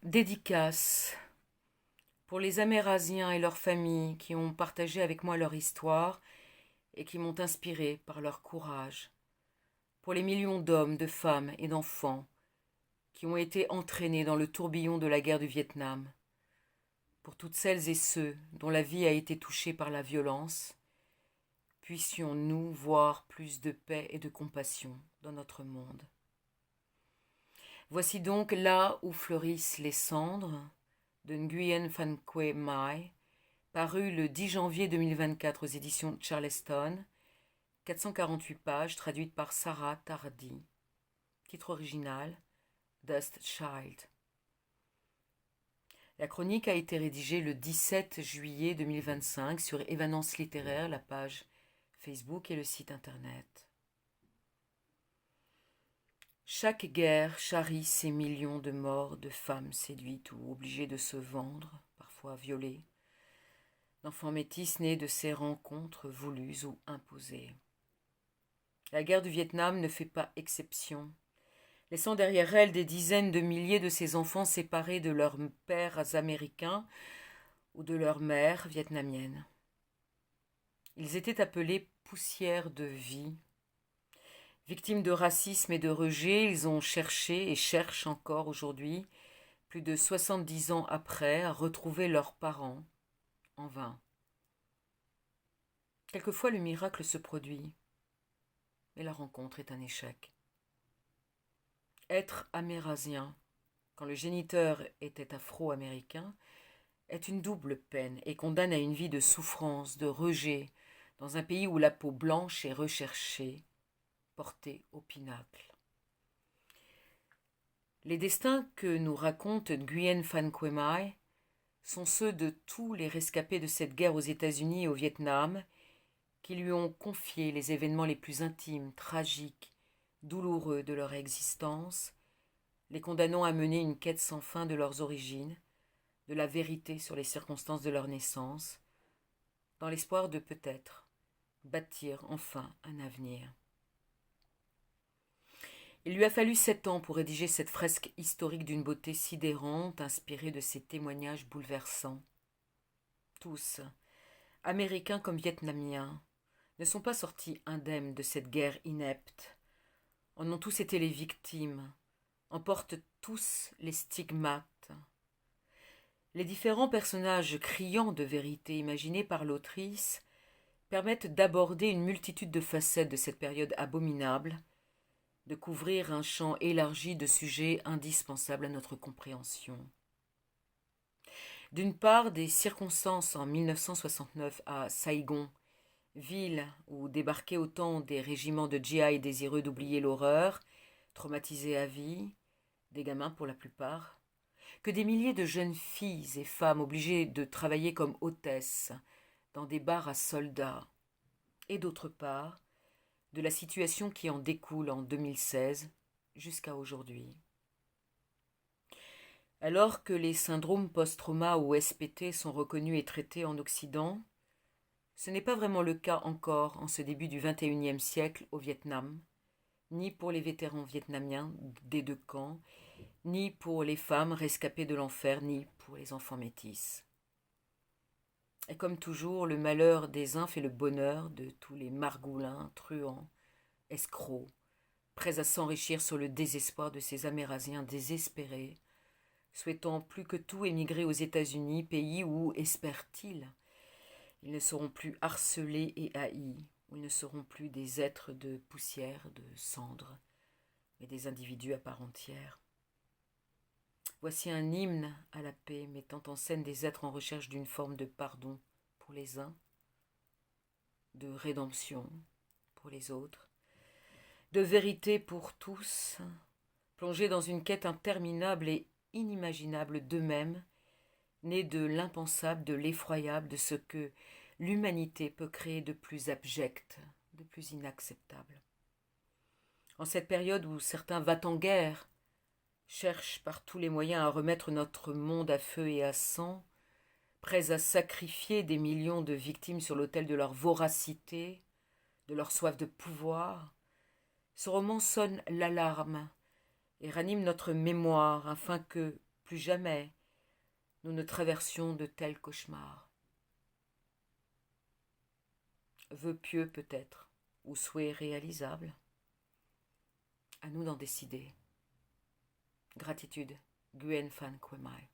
Dédicace pour les Amérindiens et leurs familles qui ont partagé avec moi leur histoire et qui m'ont inspiré par leur courage. Pour les millions d'hommes, de femmes et d'enfants qui ont été entraînés dans le tourbillon de la guerre du Vietnam. Pour toutes celles et ceux dont la vie a été touchée par la violence, puissions-nous voir plus de paix et de compassion dans notre monde. Voici donc Là où fleurissent les cendres de Nguyen Phan Que Mai, paru le 10 janvier 2024 aux éditions Charleston, 448 pages, traduite par Sarah Tardy. Titre original, Dust Child. La chronique a été rédigée le 17 juillet 2025 sur Évanance littéraire, la page Facebook et le site internet. Chaque guerre charrie ses millions de morts, de femmes séduites ou obligées de se vendre, parfois violées, d'enfants métis nés de ces rencontres voulues ou imposées. La guerre du Vietnam ne fait pas exception, laissant derrière elle des dizaines de milliers de ces enfants séparés de leurs pères américains ou de leurs mères vietnamiennes. Ils étaient appelés poussière de vie. Victimes de racisme et de rejet, ils ont cherché et cherchent encore aujourd'hui, plus de 70 ans après, à retrouver leurs parents, en vain. Quelquefois le miracle se produit, mais la rencontre est un échec. Être amérasien, quand le géniteur était afro-américain, est une double peine et condamne à une vie de souffrance, de rejet, dans un pays où la peau blanche est recherchée, portée au pinacle. Les destins que nous raconte Nguyen Phan Que Mai sont ceux de tous les rescapés de cette guerre aux États-Unis et au Vietnam qui lui ont confié les événements les plus intimes, tragiques, douloureux de leur existence, les condamnant à mener une quête sans fin de leurs origines, de la vérité sur les circonstances de leur naissance, dans l'espoir de peut-être bâtir enfin un avenir. Il lui a fallu 7 ans pour rédiger cette fresque historique d'une beauté sidérante, inspirée de ces témoignages bouleversants. Tous, américains comme vietnamiens, ne sont pas sortis indemnes de cette guerre inepte, en ont tous été les victimes, en portent tous les stigmates. Les différents personnages criants de vérité imaginés par l'autrice permettent d'aborder une multitude de facettes de cette période abominable, de couvrir un champ élargi de sujets indispensables à notre compréhension. D'une part, des circonstances en 1969 à Saïgon, ville où débarquaient autant des régiments de GI désireux d'oublier l'horreur, traumatisés à vie, des gamins pour la plupart, que des milliers de jeunes filles et femmes obligées de travailler comme hôtesses dans des bars à soldats, et d'autre part, de la situation qui en découle en 2016 jusqu'à aujourd'hui. Alors que les syndromes post-trauma ou SPT sont reconnus et traités en Occident, ce n'est pas vraiment le cas encore en ce début du XXIe siècle au Vietnam, ni pour les vétérans vietnamiens des deux camps, ni pour les femmes rescapées de l'enfer, ni pour les enfants métis. Et comme toujours, le malheur des uns fait le bonheur de tous les margoulins, truands, escrocs, prêts à s'enrichir sur le désespoir de ces Amérindiens désespérés, souhaitant plus que tout émigrer aux États-Unis, pays où, espèrent-ils, ils ne seront plus harcelés et haïs, où ils ne seront plus des êtres de poussière, de cendres, mais des individus à part entière. Voici un hymne à la paix mettant en scène des êtres en recherche d'une forme de pardon pour les uns, de rédemption pour les autres, de vérité pour tous, plongés dans une quête interminable et inimaginable d'eux-mêmes, née de l'impensable, de l'effroyable, de ce que l'humanité peut créer de plus abject, de plus inacceptable. En cette période où certains va-t-en-guerre cherchent par tous les moyens à remettre notre monde à feu et à sang, prêts à sacrifier des millions de victimes sur l'autel de leur voracité, de leur soif de pouvoir, ce roman sonne l'alarme et ranime notre mémoire afin que, plus jamais nous ne traversions de tels cauchemars. Vœux pieux peut-être, ou souhaits réalisables. À nous d'en décider. Gratitude, Guen Phan Kwemai.